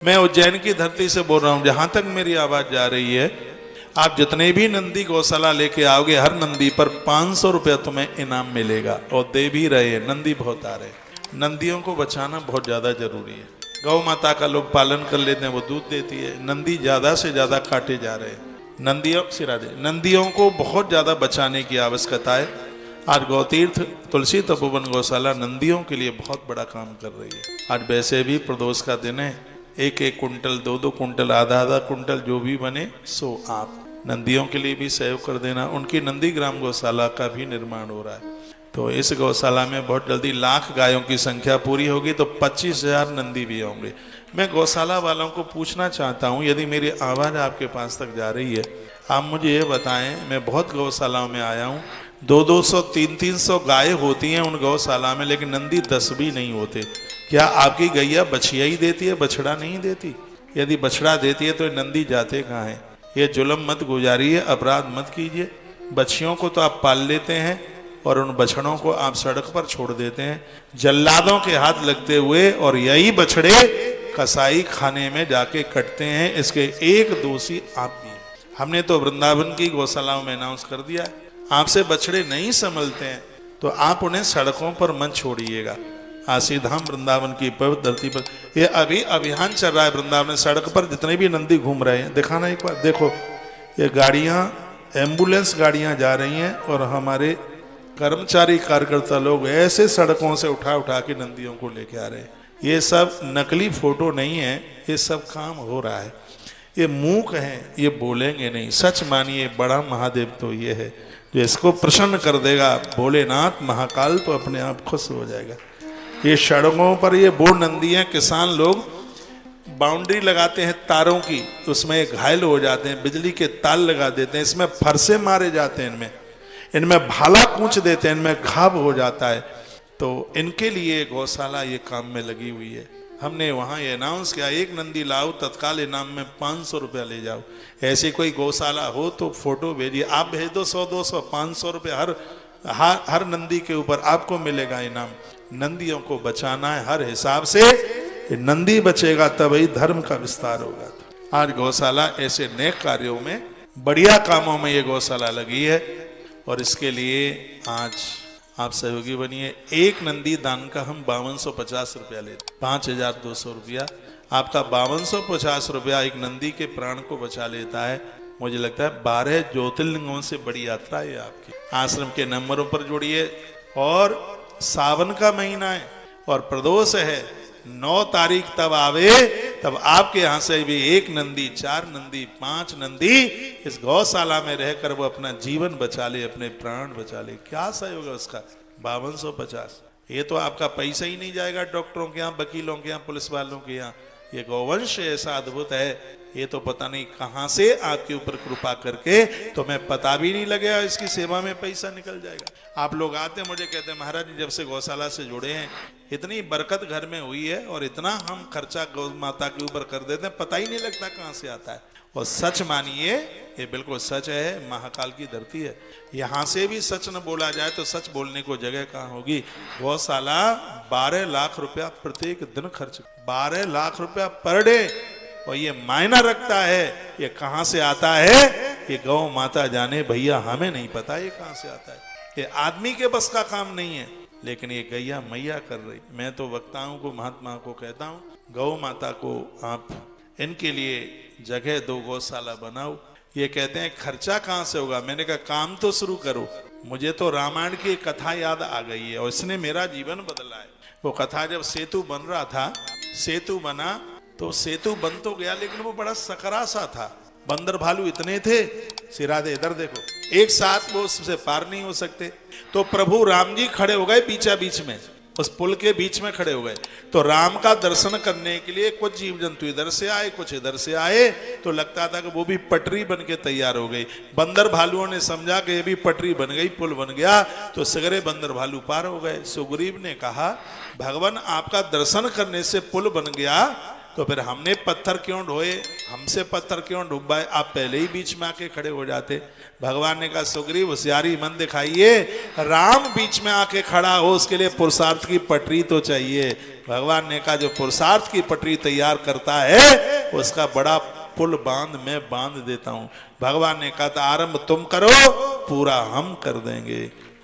मैं उज्जैन की धरती से बोल रहा हूं, जहां तक मेरी आवाज जा रही है, आप जितने भी नंदी गौशाला लेके आओगे, हर नंदी पर 500 रुपया तुम्हें इनाम मिलेगा और दे भी रहे हैं। नंदी बहुत आ रहे, नंदियों को बचाना बहुत ज्यादा जरूरी है। गौ माता का लोग पालन कर लेते हैं, वो दूध देती है। नंदी ज्यादा से ज्यादा काटे जा रहे हैं। नंदियों को बहुत ज्यादा बचाने की आवश्यकता है। आज गौतीर्थ तुलसी तपोवन गौशाला नंदियों के लिए बहुत बड़ा काम कर रही है। आज वैसे भी प्रदोष का दिन है, एक एक कुंटल, दो दो कुंटल, आधा आधा कुंटल जो भी बने सो आप नंदियों के लिए भी सहयोग कर देना। उनकी नंदी ग्राम गौशाला का भी निर्माण हो रहा है, तो इस गौशाला में बहुत जल्दी 1,00,000 गायों की संख्या पूरी होगी तो 25,000 नंदी भी होंगे। मैं गौशाला वालों को पूछना चाहता हूँ, यदि मेरी आवाज़ आपके पास तक जा रही है, आप मुझे ये बताएं। मैं बहुत गौशालाओं में आया हूँ, 200-200, 300-300 गाय होती हैं उन गौशाला में, लेकिन नंदी 10 भी नहीं होते। क्या आपकी गैया बछिया ही देती है, बछड़ा नहीं देती? यदि बछड़ा देती है तो नंदी जाते कहाँ हैं? ये जुल्म मत गुजारिए, अपराध मत कीजिए। बछियों को तो आप पाल लेते हैं और उन बछड़ों को आप सड़क पर छोड़ देते हैं, जल्लादों के हाथ लगते हुए, और यही बछड़े कसाई खाने में जाके कटते हैं। इसके एक दोषी आप भी। हमने तो वृंदावन की गौशालाओं में अनाउंस कर दिया है, आपसे बछड़े नहीं संभलते हैं तो आप उन्हें सड़कों पर मत छोड़िएगा। आशीधाम वृंदावन की पवित्र धरती पर ये अभी अभियान चल रहा है। वृंदावन सड़क पर जितने भी नंदी घूम रहे हैं, दिखाना एक बार, देखो ये गाड़ियां, एम्बुलेंस गाड़ियां जा रही हैं और हमारे कर्मचारी कार्यकर्ता लोग ऐसे सड़कों से उठा उठा के नंदियों को लेके आ रहे हैं। ये सब नकली फोटो नहीं है, ये सब काम हो रहा है। ये मूक हैं, ये बोलेंगे नहीं। सच मानिए, बड़ा महादेव तो ये है जो इसको प्रसन्न कर देगा। भोलेनाथ महाकाल तो अपने आप खुश हो जाएगा। ये सड़कों पर ये बो नंदियां, किसान लोग बाउंड्री लगाते हैं तारों की, उसमें घायल हो जाते हैं, बिजली के तार लगा देते हैं, इसमें फरसे मारे जाते हैं, इनमें भाला कूच देते हैं, इनमें घाव हो जाता है। तो इनके लिए गौशाला ये काम में लगी हुई है। हमने वहाँ ये अनाउंस किया, एक नंदी लाओ, तत्काल इनाम में 500 रुपया ले जाओ। ऐसी कोई गौशाला हो तो फोटो भेजिए, आप भेज दो 100-200, 500 रुपये हर नंदी के ऊपर आपको मिलेगा इनाम। नंदियों को बचाना है हर हिसाब से। नंदी बचेगा तभी धर्म का विस्तार होगा। आज गौशाला ऐसे नेक कार्यों में, बढ़िया कामों में ये गौशाला लगी है और इसके लिए आज आप सहयोगी बनिए। एक नंदी दान का हम 5250 रुपया लेते, 5200 रुपया। आपका 5250 रुपया एक नंदी के प्राण को बचा लेता है। मुझे लगता है 12 ज्योतिर्लिंगों से बड़ी यात्रा है आपकी। आश्रम के नंबरों पर जोड़िए। और सावन का महीना है और प्रदोष है, 9 तारीख तब आवे, तब आपके यहाँ से भी 1 नंदी, 4 नंदी, 5 नंदी इस गौशाला में रहकर वो अपना जीवन बचा ले, अपने प्राण बचा ले। क्या सहयोग है उसका? 5250। ये तो आपका पैसा ही नहीं जाएगा डॉक्टरों के यहाँ, वकीलों के यहाँ, पुलिस वालों के यहाँ। ये गौवंश ऐसा अद्भुत है, ये तो पता नहीं कहां से आपके ऊपर कृपा करके, तो मैं पता भी नहीं लगेगा, इसकी सेवा में पैसा निकल जाएगा। आप लोग आते मुझे कहते हैं, महाराज जी जब से गौशाला से जुड़े हैं इतनी बरकत घर में हुई है और इतना हम खर्चा गौ माता के ऊपर कर देते हैं, पता ही नहीं लगता कहां से आता है। और सच मानिए, ये बिल्कुल सच है, महाकाल की धरती है। यहाँ से भी सच न बोला जाए तो सच बोलने को जगह कहाँ होगी। गौशाला 12 लाख रुपया प्रत्येक दिन खर्च, 12 लाख रुपया पर डे, और ये मायना रखता है। ये कहाँ से आता है ये गौ माता जाने भैया, हमें नहीं पता ये कहाँ से आता है। ये आदमी के बस का काम नहीं है, लेकिन ये गैया मैया कर रही। मैं तो वक्ताओं को, महात्मा को कहता हूँ, गौ माता को आप इनके लिए जगह दो, गौशाला बनाओ। ये कहते हैं खर्चा कहाँ से होगा? मैंने कहा काम तो शुरू करो। मुझे तो रामायण की कथा याद आ गई है और इसने मेरा जीवन बदला है। वो कथा जब सेतु बन रहा था, सेतु बना तो सेतु बन तो गया, लेकिन वो बड़ा सकरा सा था। बंदर भालू इतने थे, सिरादे इधर देखो, एक साथ वो उससे पार नहीं हो सकते। तो प्रभु राम जी खड़े हो गए बीचा बीच में, उस पुल के बीच में खड़े हो गए। तो राम का दर्शन करने के लिए कुछ जीव जंतु इधर से आए, कुछ इधर से आए, तो लगता था कि वो भी पटरी बन के तैयार हो गई। बंदर भालुओं ने समझा कि ये भी पटरी बन गई, पुल बन गया, तो सगरे बंदर भालू पार हो गए। सुग्रीव ने कहा, भगवान आपका दर्शन करने से पुल बन गया, तो फिर हमने पत्थर क्यों ढोए, हमसे पत्थर क्यों डुबाए, आप पहले ही बीच में आके खड़े हो जाते। भगवान ने कहा सुग्रीव होशियारी मन दिखाइए, राम बीच में आके खड़ा हो उसके लिए पुरुषार्थ की पटरी तो चाहिए। भगवान ने कहा जो पुरुषार्थ की पटरी तैयार करता है उसका बड़ा पुल बांध मैं बांध देता हूं। भगवान ने कहा था आरंभ तुम करो, पूरा हम कर देंगे।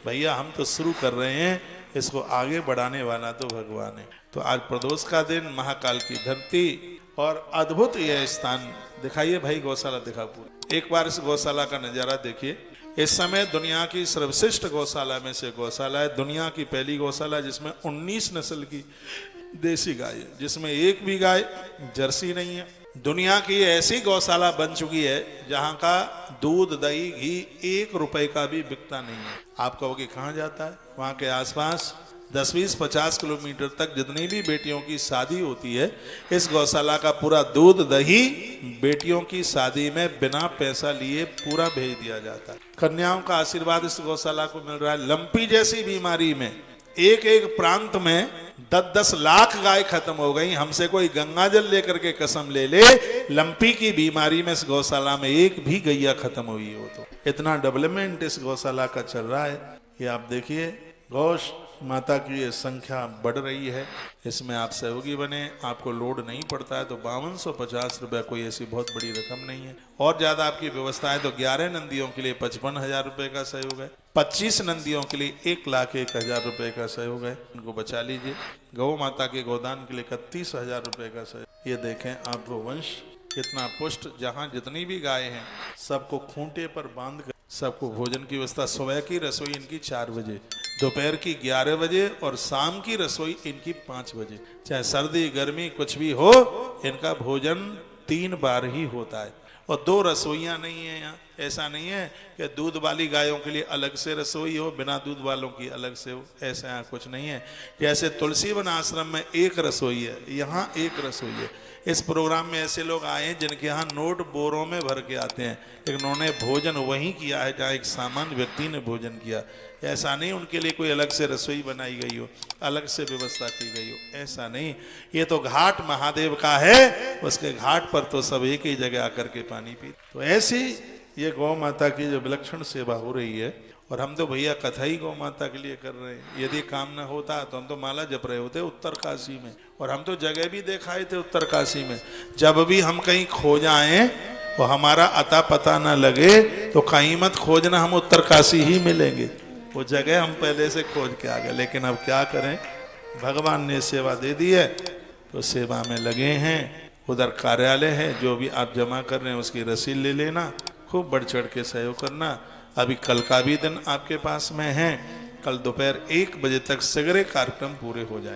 भैया हम तो शुरू कर रहे हैं, इसको आगे बढ़ाने वाला तो भगवान है। तो आज प्रदोष का दिन, महाकाल की धरती और अद्भुत यह स्थान। दिखाइए भाई गौशाला दिखा पूरा, एक बार इस गौशाला का नजारा देखिए। इस समय दुनिया की सर्वश्रेष्ठ गौशाला में से गौशाला है। दुनिया की पहली गौशाला जिसमें 19 नस्ल की देसी गाय है, जिसमें एक भी गाय जर्सी नहीं है। दुनिया की ऐसी गौशाला बन चुकी है जहां का दूध दही घी 1 रुपए का भी बिकता नहीं है। आप कहोगे कहां जाता है, वहां के आसपास 10, 20, 50 किलोमीटर तक जितनी भी बेटियों की शादी होती है, इस गौशाला का पूरा दूध दही बेटियों की शादी में बिना पैसा लिए पूरा भेज दिया जाता है। कन्याओं का आशीर्वाद इस गौशाला को मिल रहा है। लंपी जैसी बीमारी में एक एक प्रांत में 10-10 लाख गाय खत्म हो गई। हमसे कोई गंगा जल लेकर के कसम ले ले, लंपी की बीमारी में इस गौशाला में एक भी गैया खत्म हुई हो। तो इतना डेवलपमेंट इस गौशाला का चल रहा है। ये आप देखिए गौश माता की ये संख्या बढ़ रही है। इसमें आप सहयोगी बने, आपको लोड नहीं पड़ता है तो 5250 रुपये कोई ऐसी बहुत बड़ी रकम नहीं है। और ज्यादा आपकी व्यवस्था है तो 11 नंदियों के लिए 55,000 रुपये का सहयोग है, 25 नंदियों के लिए 1,01,000 रुपये का सहयोग है। इनको बचा लीजिए। गौ माता के गोदान के लिए 31,000 रुपये का सहयोग। ये देखें आपको वंश कितना पुष्ट, जहाँ जितनी भी गाय हैं सबको खूंटे पर बांध कर सबको भोजन की व्यवस्था। सुबह की रसोई इनकी 4 बजे, दोपहर की 11 बजे और शाम की रसोई इनकी 5 बजे। चाहे सर्दी गर्मी कुछ भी हो, इनका भोजन 3 बार ही होता है। और 2 रसोइयाँ नहीं है यहाँ। ऐसा नहीं है कि दूध वाली गायों के लिए अलग से रसोई हो, बिना दूध वालों की अलग से हो, ऐसा यहाँ कुछ नहीं है। जैसे तुलसी वन आश्रम में 1 रसोई है, यहाँ 1 रसोई है। इस प्रोग्राम में ऐसे लोग आए हैं जिनके यहाँ नोट बोरों में भर के आते हैं, लेकिन उन्होंने भोजन वहीं किया है जहाँ एक सामान्य व्यक्ति ने भोजन किया। ऐसा नहीं उनके लिए कोई अलग से रसोई बनाई गई हो, अलग से व्यवस्था की गई हो, ऐसा नहीं। ये तो घाट महादेव का है, उसके घाट पर तो सब एक ही जगह आकर के पानी पी। तो ऐसी ये गौ माता की जो विलक्षण सेवा हो रही है। और हम तो भैया कथा ही गौ माता के लिए कर रहे हैं। यदि काम न होता तो हम तो माला जप रहे होते उत्तर काशी में, और हम तो जगह भी दिखाए थे उत्तर काशी में। जब भी हम कहीं खो जाएं और हमारा अता पता न लगे तो कहीं मत खोजना, हम उत्तर काशी ही मिलेंगे। वो जगह हम पहले से खोज के आ गए। लेकिन अब क्या करें, भगवान ने सेवा दे दी है तो सेवा में लगे हैं। उधर कार्यालय है, जो भी आप जमा कर रहे हैं उसकी रसीद ले लेना, खूब बढ़ चढ़ के सहयोग करना। अभी कल का भी दिन आपके पास में है। कल दोपहर 1 बजे तक सगरे कार्यक्रम पूरे हो जाएंगे।